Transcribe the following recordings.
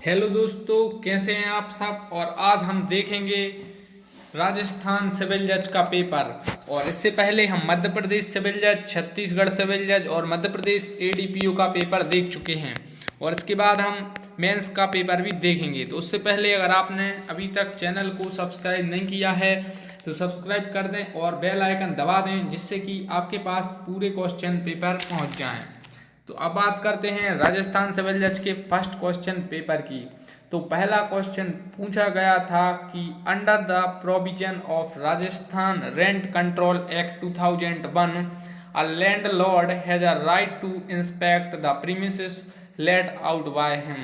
Hello दोस्तों, कैसे हैं आप सब। और आज हम देखेंगे राजस्थान सिविल जज का पेपर। और इससे पहले हम मध्य प्रदेश सिविल जज, छत्तीसगढ़ सिविल जज और मध्य प्रदेश एडीपीओ का पेपर देख चुके हैं। और इसके बाद हम मेंस का पेपर भी देखेंगे। तो उससे पहले अगर आपने अभी तक चैनल को सब्सक्राइब नहीं किया है तो सब्सक्राइब कर दें और बेल आइकन दबा दें, जिससे कि आपके पास पूरे क्वेश्चन पेपर पहुंच जाएं। तो अब बात करते हैं राजस्थान सिविल जज के फर्स्ट क्वेश्चन पेपर की। तो पहला क्वेश्चन पूछा गया था कि under the provision of Rajasthan rent control act 2001 a landlord has a right to inspect the premises let out by him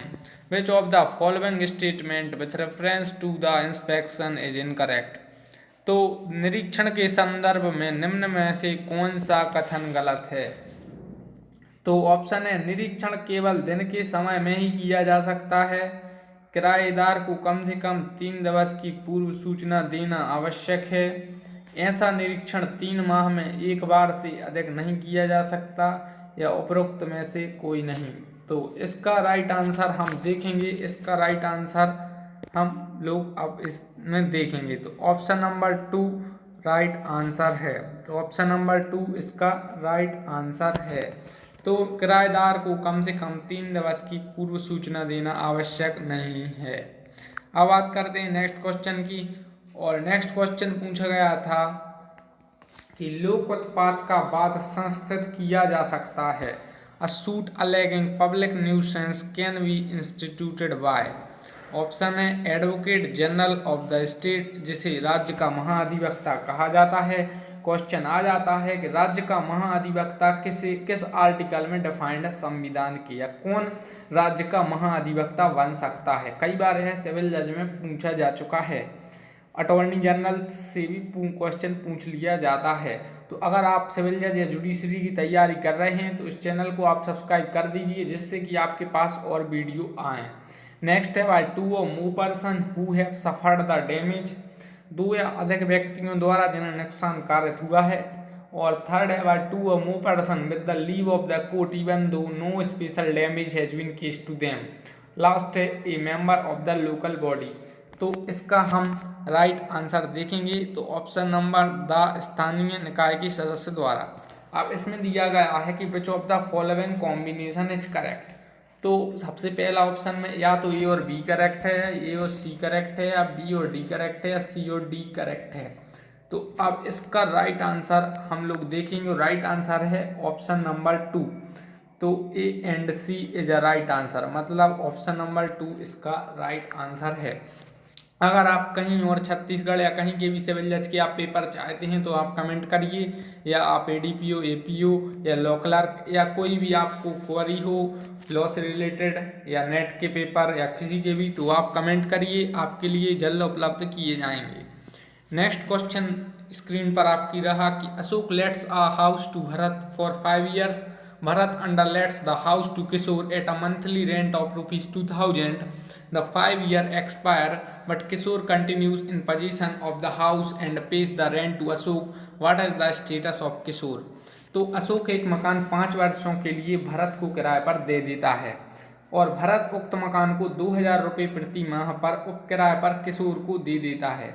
which of the following statement with reference to the inspection is incorrect. तो निरीक्षण के संदर्भ में निम्न में से कौन सा कथन गलत है। तो ऑप्शन है, निरीक्षण केवल दिन के समय में ही किया जा सकता है। किराएदार को कम से कम 3 दिवस की पूर्व सूचना देना आवश्यक है। ऐसा निरीक्षण 3 माह में एक बार से अधिक नहीं किया जा सकता, या उपरोक्त में से कोई नहीं। तो इसका राइट आंसर हम देखेंगे। इसका राइट आंसर हम लोग अब इसमें देखेंगे। तो ऑप्शन नंबर 2 राइट आंसर है। तो ऑप्शन नंबर 2 इसका राइट आंसर है। तो किराएदार को कम से कम 3 दिवस की पूर्व सूचना देना आवश्यक नहीं है। अब बात करते हैं नेक्स्ट क्वेश्चन की। और नेक्स्ट क्वेश्चन पूछा गया था कि लोक उत्पात का वाद संस्थित किया जा सकता है। A suit alleging public nuisance can be instituted by. Option है, advocate general of the state, जिसे राज्य का महाधिवक्ता कहा जाता है। क्वेश्चन आ जाता है कि राज्य का महाधिवक्ता किस आर्टिकल में डिफाइंड संविधान की, या कौन राज्य का महाधिवक्ता बन सकता है। कई बार यह सिविल जज में पूछा जा चुका है। अटॉर्नी जनरल से भी क्वेश्चन पूछ लिया जाता है। तो अगर आप सिविल जज या जुडिशरी की तैयारी कर रहे हैं तो इस चैनल को आप सब्सक्राइब कर दीजिए, जिससे कि आपके पास और वीडियो आए। नेक्स्ट है, by 2 or more person who have suffered the damage. 2 या अधिक व्यक्तियों द्वारा जिन्हें नुकसान कारित हुआ है। और थर्ड है, by 2 or more person with the leave of the court even though no special damage has been caused to them. Last है, a member of the local body. तो इसका हम राइट आंसर देखेंगे। तो ऑप्शन नंबर द स्थानीय निकाय के सदस्य द्वारा। अब इसमें दिया गया है कि विच of the following combination is correct. तो सबसे पहला ऑप्शन में या तो ए और बी करेक्ट है, ए और सी करेक्ट है, या बी और डी करेक्ट है, या सी और डी करेक्ट है। तो अब इसका राइट आंसर हम लोग देखेंगे। राइट आंसर है ऑप्शन नंबर 2। तो A and C is a right answer, मतलब ऑप्शन नंबर 2 इसका राइट आंसर है। अगर आप कहीं और छत्तीसगढ़ या कहीं के भी सिविल जज के आप पेपर चाहते हैं तो आप कमेंट करिए, या आप एडीपीओ, एपीओ या लॉ क्लर्क या कोई भी आपको क्वेरी हो लॉ से रिलेटेड, या नेट के पेपर या किसी के भी, तो आप कमेंट करिए, आपके लिए जल्द उपलब्ध किए जाएंगे। नेक्स्ट क्वेश्चन स्क्रीन पर आपकी रहा कि Ashok lets a house to Bharat for 5 years। Bharat underlets the house to Kishore at a monthly rent of ₹2000। The 5 year expire, but Kishore continues in possession of the house and pays the rent to Ashok. What is the status of Kishore? तो अशोक एक मकान 5 वर्षों के लिए भरत को किराए पर दे देता है, और भरत उक्त मकान को 2000 रुपये प्रति माह पर उप किराए पर किशोर को दे देता है।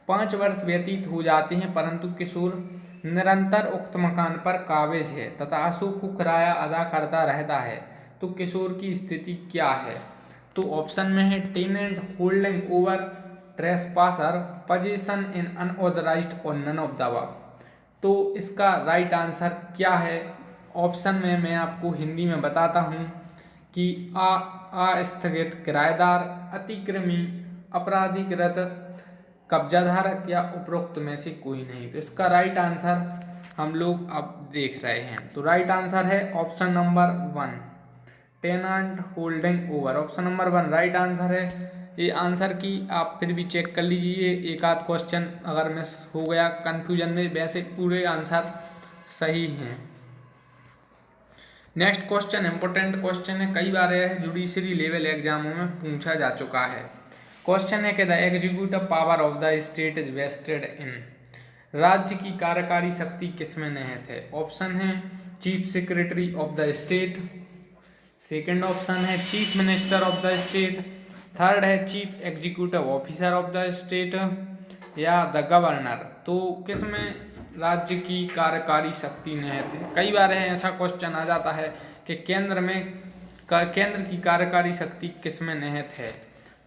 5 वर्ष व्यतीत हो जाते हैं, परंतु किशोर निरंतर उक्त मकान पर काबिज है तथा अशोक को किराया अदा करता रहता है। तो किशोर की स्थिति क्या है। तो ऑप्शन में है, tenant holding over trespasser position in unauthorised or none of the above. तो इसका राइट आंसर क्या है। ऑप्शन में मैं आपको हिंदी में बताता हूँ कि अस्थगित किराएदार, अतिक्रमी, अपराधिकृत, कब्जाधारक या उपरोक्त में से कोई नहीं। तो इसका राइट आंसर हम लोग अब देख रहे हैं। तो राइट आंसर है option number 1, tenant holding over. Option number 1 right answer है। ये आंसर की आप फिर भी चेक कर लीजिए, एक आध क्वेश्चन अगर मिस हो गया कंफ्यूजन में, वैसे पूरे आंसर सही हैं। नेक्स्ट क्वेश्चन इंपॉर्टेंट क्वेश्चन है, कई बार यह जुडिशरी लेवल एग्जामों में पूछा जा चुका है। क्वेश्चन है कि the executive power of the state is vested in. राज्य की कार्यकारी शक्ति किसमें निहित है। ऑप्शन है, chief secretary of the state. Second option है, chief minister of the state. Third है chief executive officer of the state या द गवर्नर। तो किसमें राज्य की कार्यकारी शक्ति निहित है? कई बार है ऐसा क्वेश्चन आ जाता है कि केंद्र की कार्यकारी शक्ति किसमें निहित है,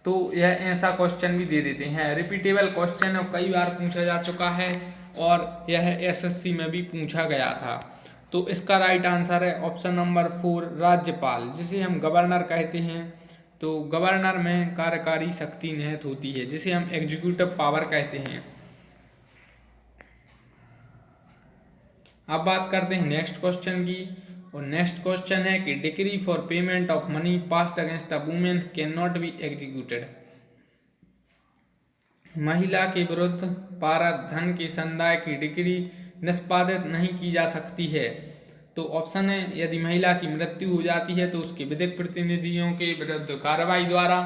तो यह ऐसा क्वेश्चन भी दे देते हैं। रिपीटेबल क्वेश्चन है, कई बार पूछा जा चुका है और यह एसएससी में भी पूछा गया था। तो इसका राइट आंसर है ऑप्शन नंबर 4 राज्यपाल, जिसे हम गवर्नर कहते हैं। तो गवर्नर में कार्यकारी शक्ति निहित होती है, जिसे हम एग्जीक्यूटिव पावर कहते हैं। अब बात करते हैं नेक्स्ट क्वेश्चन की, और नेक्स्ट क्वेश्चन है कि decree for payment of money passed against a women can not be executed. महिला के विरुद्ध पारित धन के संदाय की डिक्री निष्पादित नहीं की जा सकती है। तो ऑप्शन है यदि महिला की मृत्यु हो जाती है तो उसके विधिक प्रतिनिधियों के विरुद्ध कार्रवाई द्वारा।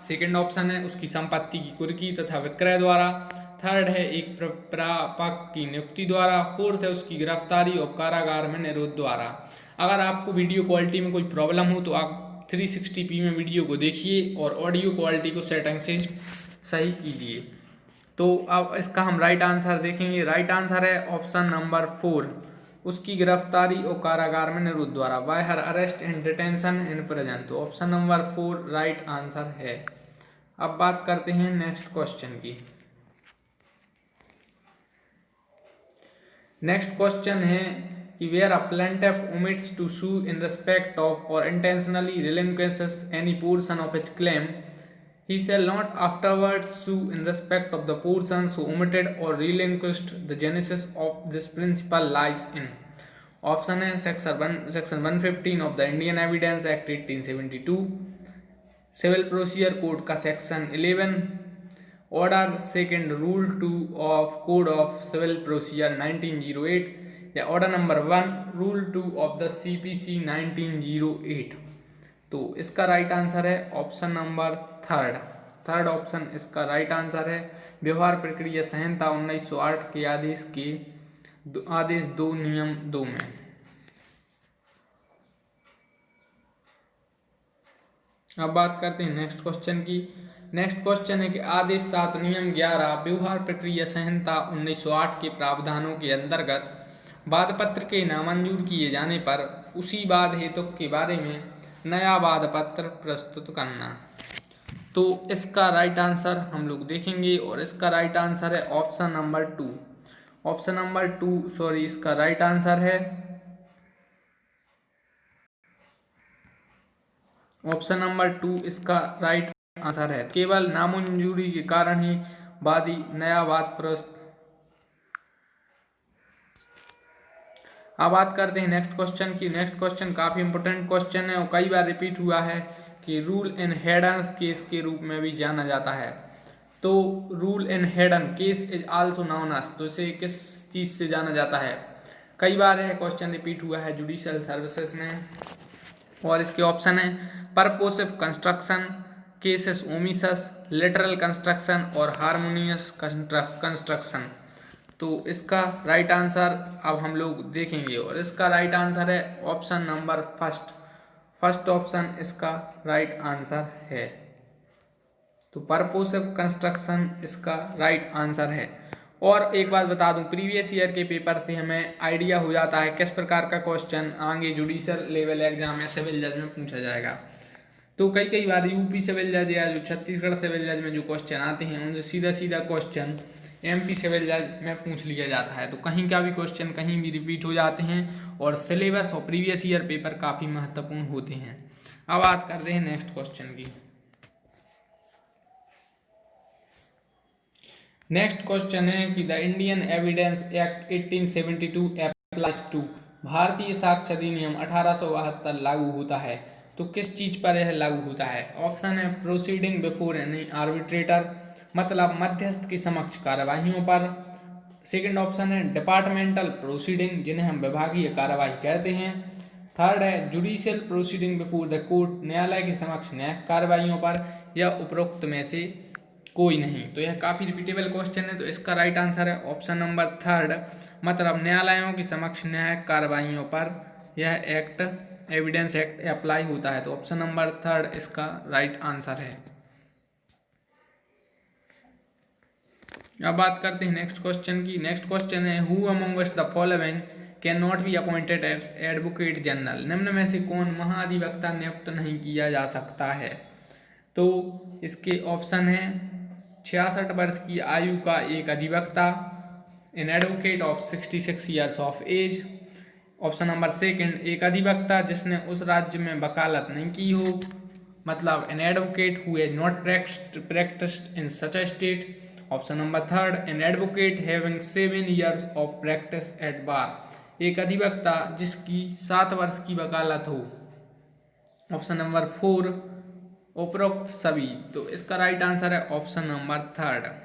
सेकंड ऑप्शन है उसकी संपत्ति की कुर्की तथा विक्रय द्वारा। थर्ड है एक प्रापक की नियुक्ति द्वारा। फोर्थ है उसकी गिरफ्तारी और कारागार में निरोध द्वारा। अगर आपको वीडियो क्वालिटी में कोई प्रॉब्लम हो तो आप 360p में वीडियो को देखिए और ऑडियो क्वालिटी को सेटिंग से सही कीजिए। तो अब इसका हम राइट आंसर देखेंगे। राइट आंसर है ऑप्शन नंबर 4, उसकी गिरफ्तारी और कारागार में निरोध द्वारा, by her arrest and detention in prison. तो ऑप्शन नंबर 4 राइट आंसर है। अब बात करते हैं नेक्स्ट क्वेश्चन की। नेक्स्ट क्वेश्चन है कि where a plaintiff omits to sue in respect of or intentionally relinquishes any portion of its claim, he shall not afterwards sue in respect of the portions who omitted or relinquished. The genesis of this principle lies in option है section 115 of the Indian Evidence Act 1872, civil procedure code का section 11, order second rule 2 of code of civil procedure 1908, या order number 1 rule 2 of the CPC 1908। तो इसका right answer है option number third option इसका right answer है। व्यवहार प्रक्रिया संहिता 1908 के आदेश 2 नियम 2 में। अब बात करते हैं नेक्स्ट क्वेश्चन की। नेक्स्ट क्वेश्चन है कि आदेश 7 नियम 11 व्यवहार प्रक्रिया संहिता 1908 के प्रावधानों के अंतर्गत वाद पत्र के नामंजूर किए जाने पर उसी वाद हेतु के बारे में नया वाद पत्र प्रस्तुत करना। तो इसका राइट आंसर हम लोग देखेंगे और इसका राइट आंसर है option number 2। Option number 2 sorry इसका राइट आंसर है ऑप्शन नंबर 2 इसका राइट आंसर है। केवल नामंजूरी के कारण ही वादी नया वाद प्रस्तुत। अब बात करते हैं नेक्स्ट क्वेश्चन की। नेक्स्ट क्वेश्चन काफी इंपोर्टेंट क्वेश्चन है और कई बार रिपीट हुआ है कि रूल इन हेडन केस के रूप में भी जाना जाता है। तो rule in Heydon case is also known as, तो इसे किस चीज से जाना जाता है? कई बार यह क्वेश्चन रिपीट हुआ है जुडिशियल सर्विसेज में, और इसके ऑप्शन है परपोसिव कंस्ट्रक्शन, केसेस ओमिसस, लिटरल कंस्ट्रक्शन और हार्मोनियस कंस्ट्रक्शन। तो इसका राइट आंसर अब हम लोग देखेंगे और इसका राइट आंसर है ऑप्शन नंबर फर्स्ट ऑप्शन इसका राइट आंसर है। तो परपोसिव कंस्ट्रक्शन इसका राइट आंसर है। और एक बात बता दूं, प्रीवियस ईयर के पेपर से हमें आइडिया हो जाता है किस प्रकार का क्वेश्चन आगे जुडिशियल लेवल एग्जाम या सिविल जज में पूछा जाएगा। तो कई बार यूपी सिविल जज या जो छत्तीसगढ़ सिविल जज में जो क्वेश्चन आते हैं उनसे सीधा क्वेश्चन एमपी सिविल जज में पूछ लिया जाता है। तो कहीं का भी क्वेश्चन कहीं भी रिपीट हो जाते हैं और सिलेबस और प्रीवियस ईयर पेपर काफ़ी महत्वपूर्ण होते हैं। अब बात करते हैं नेक्स्ट क्वेश्चन की। नेक्स्ट क्वेश्चन है कि the Indian evidence act 1872 applies to, भारतीय साक्ष्य अधिनियम 1872 लागू होता है। तो किस चीज पर यह लागू होता है? ऑप्शन है प्रोसीडिंग बिफोर एनी आर्बिट्रेटर, मतलब मध्यस्थ के समक्ष कार्यवाहियों पर। सेकंड ऑप्शन है डिपार्टमेंटल प्रोसीडिंग, जिन्हें हम विभागीय कार्यवाही कहते हैं। थर्ड है judicial proceeding before the court, न्यायालय के समक्ष न्यायिक कार्यवाहियों पर, या उपरोक्त में से कोई नहीं। तो यह काफ़ी रिपीटेबल क्वेश्चन है, तो इसका राइट आंसर है ऑप्शन नंबर थर्ड, मतलब न्यायालयों के समक्ष न्यायिक कार्यवाहियों पर यह एक्ट एविडेंस एक्ट अप्लाई होता है। तो ऑप्शन नंबर थर्ड इसका राइट आंसर है। अब बात करते हैं नेक्स्ट क्वेश्चन की। नेक्स्ट क्वेश्चन है who amongst the following can not be appointed as advocate general. निम्न में से कौन महाधिवक्ता नियुक्त नहीं किया जा सकता है। तो इसके ऑप्शन है 66 वर्ष की आयु का एक अधिवक्ता, an advocate of 66 years of age. Option number second, एक अधिवक्ता जिसने उस राज्य में वकालत नहीं की हो, मतलब an advocate who has not practised in such a state. Option number third, an advocate having 7 years of practice at bar, एक अधिवक्ता जिसकी 7 वर्ष की वकालत हो। ऑप्शन नंबर फोर, उपरोक्त सभी। तो इसका राइट आंसर है option number third.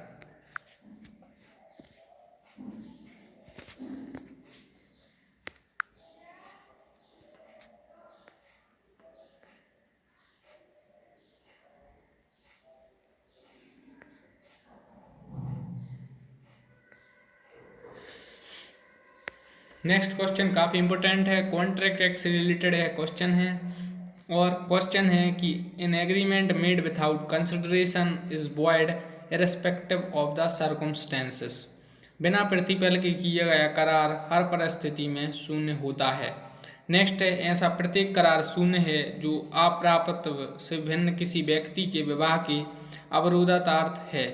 Next question काफ़ी इंपॉर्टेंट है, कॉन्ट्रैक्ट एक्ट से रिलेटेड है क्वेश्चन है। और क्वेश्चन है कि in agreement made without consideration is void irrespective of the circumstances. बिना प्रतिफल के किया गया करार हर परिस्थिति में शून्य होता है। नेक्स्ट है, ऐसा प्रत्येक करार शून्य है जो अप्राप्तव से भिन्न किसी व्यक्ति के विवाह के अवरोधार्थ है।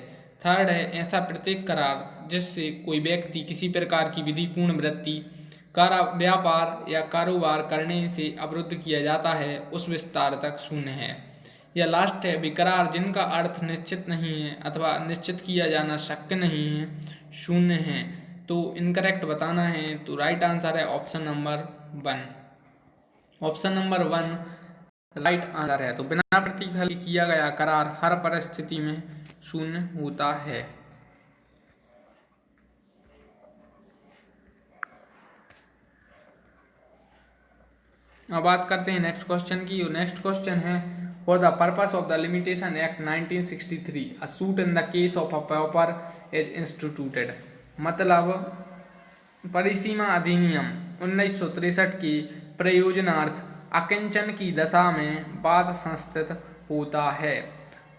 थर्ड है, ऐसा प्रत्येक करार जिससे कोई व्यक्ति किसी प्रकार की विधिपूर्ण वृत्ति व्यापार या कारोबार करने से अवरुद्ध किया जाता है उस विस्तार तक शून्य है। या लास्ट है, विकरार जिनका अर्थ निश्चित नहीं है अथवा निश्चित किया जाना शक्य नहीं है शून्य है। तो इनकरेक्ट बताना है, तो राइट आंसर है option number 1। Option number 1 right answer है। तो बिना प्रतिफल किया गया करार हर परिस्थिति में शून्य होता है। अब बात करते हैं नेक्स्ट क्वेश्चन की। नेक्स्ट क्वेश्चन है for the purpose of the limitation act 1963 a suit in the case of a paper is instituted. मतलब परिसीमा अधिनियम 1963 की प्रयोजनार्थ अकिंचन की दशा में वाद संस्थित होता है।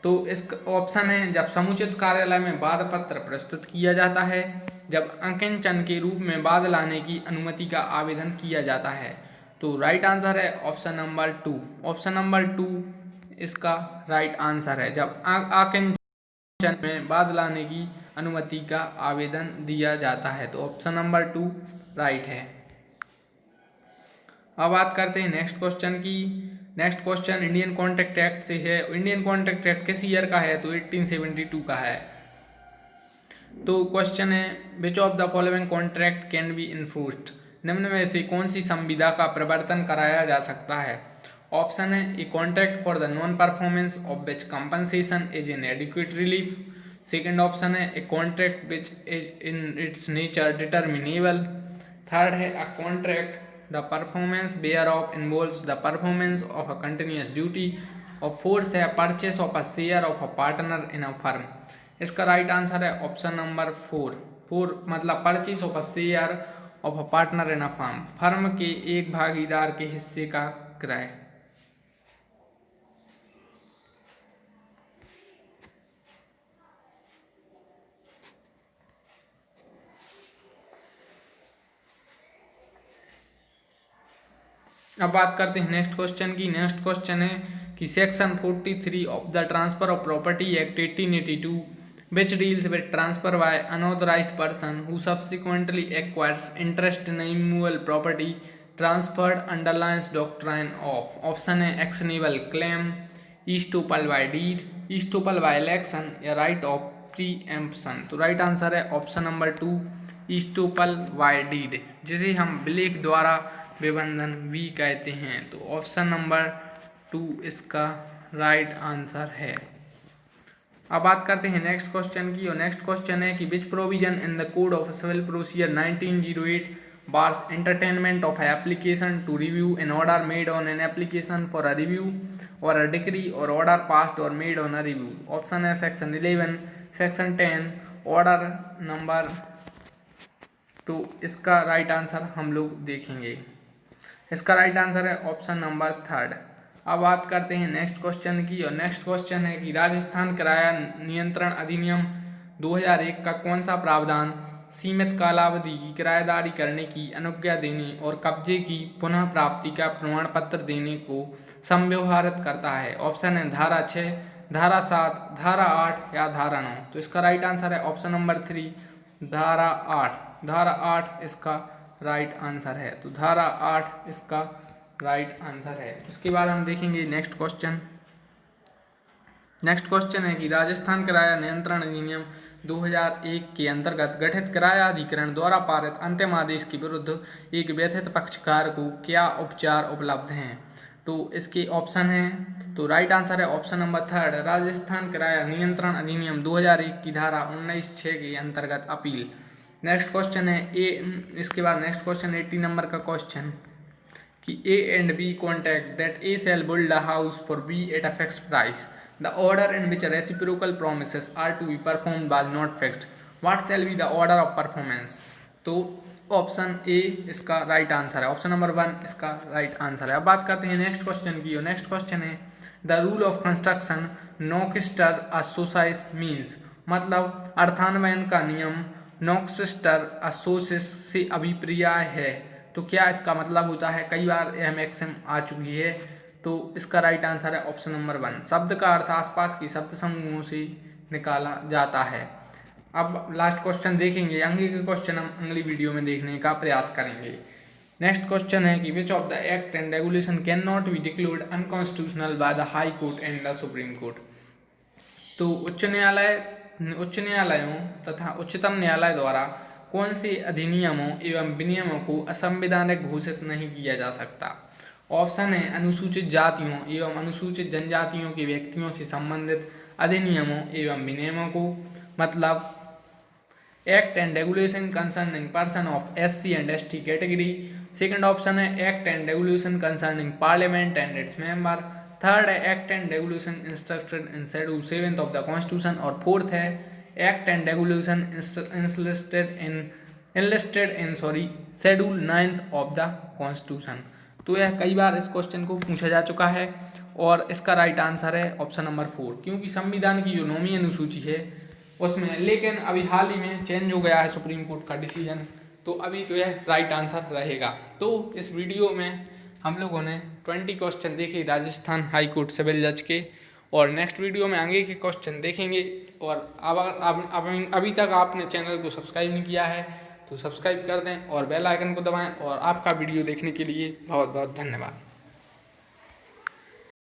तो इस ऑप्शन है, जब समुचित कार्यालय में वाद पत्र प्रस्तुत किया जाता है, जब अकिंचन के रूप में वाद लाने की अनुमति का आवेदन किया जाता है। तो राइट आंसर है ऑप्शन नंबर 2। ऑप्शन नंबर 2 इसका राइट आंसर है, जब अकिंचन में वाद लाने की अनुमति का आवेदन दिया जाता है। तो ऑप्शन नंबर 2 राइट है। अब बात करते हैं नेक्स्ट क्वेश्चन की। Next question Indian contract act से है। इंडियन कॉन्ट्रैक्ट एक्ट किस ईयर का है, तो 1872 का है। तो क्वेश्चन है विच of the following contract can be enforced. निम्न में से कौन सी संविदा का प्रवर्तन कराया जा सकता है। ऑप्शन है, a contract for the non performance of which compensation is inadequate relief. Second option है, a contract which is in its nature determinable. Third है, a contract the performance whereof involves the performance of a continuous duty. और fourth है, purchase of a share of a partner in a firm. इसका right answer है option number 4 मतलब purchase of a share of a partner in a firm, firm के एक भागीदार के हिस्से का क्रय। अब बात करते हैं नेक्स्ट क्वेश्चन की। नेक्स्ट क्वेश्चन है कि section 43 of the transfer of property act 1882 which deals with transfer by unauthorized person who subsequently acquires interest in immovable property transferred underlines doctrine of। ऑप्शन है, actionable claim, estoppel by deed, estoppel by election या right of preemption। तो right answer है option number 2 estoppel by deed, जिसे हम black द्वारा विबंधन भी कहते हैं। तो ऑप्शन नंबर 2 इसका राइट आंसर है। अब बात करते हैं नेक्स्ट क्वेश्चन की। और नेक्स्ट क्वेश्चन है कि which provision in the code of civil procedure 1908 bars entertainment of application to review an order made on an application for a review or a decree or order passed or made on a review. Option है, section 11, section 10, order number. तो इसका right answer हम लोग देखेंगे। इसका right answer है option number 3। अब बात करते हैं नेक्स्ट क्वेश्चन की। और नेक्स्ट क्वेश्चन है कि राजस्थान किराया नियंत्रण अधिनियम 2001 का कौन सा प्रावधान सीमित कालावधि की किराएदारी करने की अनुज्ञा देने और कब्जे की पुनः प्राप्ति का प्रमाण पत्र देने को संव्यवहारित करता है? ऑप्शन है धारा 6, धारा 7, धारा 8 या धारा 9। तो इसका राइट आंसर है ऑप्शन नंबर 3, धारा 8। धारा 8 इसका राइट आंसर है। तो धारा 8 इसका राइट आंसर है। इसके बाद हम देखेंगे नेक्स्ट क्वेश्चन। नेक्स्ट क्वेश्चन है कि राजस्थान किराया नियंत्रण अधिनियम 2001 के अंतर्गत गठित किराया अधिकरण द्वारा पारित अंतिम आदेश के विरुद्ध एक व्यथित पक्षकार को क्या उपचार उपलब्ध हैं? तो इसके ऑप्शन हैं, तो राइट आंसर है ऑप्शन नंबर 3, राजस्थान किराया नियंत्रण अधिनियम 2001 की धारा 19(6) के अंतर्गत अपील। नेक्स्ट क्वेश्चन है इसके बाद नेक्स्ट क्वेश्चन 80 नंबर का क्वेश्चन कि A and B contract that A shall build a house for B at a fixed price. The order in which reciprocal promises are to be performed was not fixed. What shall be the order of performance? तो option A इसका right answer है, option number 1 इसका right answer है। अब बात करते हैं next question की। नेक्स्ट क्वेश्चन है the rule of construction noscitur a sociis means, मतलब अर्थान्वयन का नियम नॉक्स्टर असोसिस से अभिप्राय है। तो क्या इसका मतलब होता है? कई बार यह मैक्सिम आ चुकी है। तो इसका राइट आंसर है ऑप्शन नंबर 1, शब्द का अर्थ आसपास की शब्द समूहों से निकाला जाता है। अब लास्ट क्वेश्चन देखेंगे, आगे के क्वेश्चन हम अगली वीडियो में देखने का प्रयास करेंगे। नेक्स्ट क्वेश्चन है कि विच of the act and regulation can not be declared unconstitutional by the high court and the supreme court. तो उच्च न्यायालयों तथा उच्चतम न्यायालय द्वारा कौन से अधिनियमों एवं विनियमों को असंवैधानिक घोषित नहीं किया जा सकता? ऑप्शन है अनुसूचित जातियों एवं अनुसूचित जनजातियों के व्यक्तियों से संबंधित अधिनियमों एवं विनियमों को, मतलब act and regulation concerning person of SC and ST category. Second option है act and regulation concerning parliament and its member. Third है act and regulation instructed in schedule 7 of the constitution. और फोर्थ है act and regulation enlisted in schedule 9 of the constitution. तो यह कई बार इस question को पूछा जा चुका है और इसका राइट आंसर है ऑप्शन नंबर 4, क्योंकि संविधान की जो 9वीं अनुसूची है उसमें, लेकिन अभी हाल ही में चेंज हो गया है सुप्रीम कोर्ट का डिसीजन, तो अभी तो यह राइट आंसर रहेगा। तो इस वीडियो में हम लोगों ने 20 क्वेश्चन देखे राजस्थान हाई कोर्ट सिविल जज के, और नेक्स्ट वीडियो में आगे के क्वेश्चन देखेंगे। और अगर अभी तक आपने चैनल को सब्सक्राइब नहीं किया है तो सब्सक्राइब कर दें और बेल आइकन को दबाएं। और आपका वीडियो देखने के लिए बहुत बहुत धन्यवाद।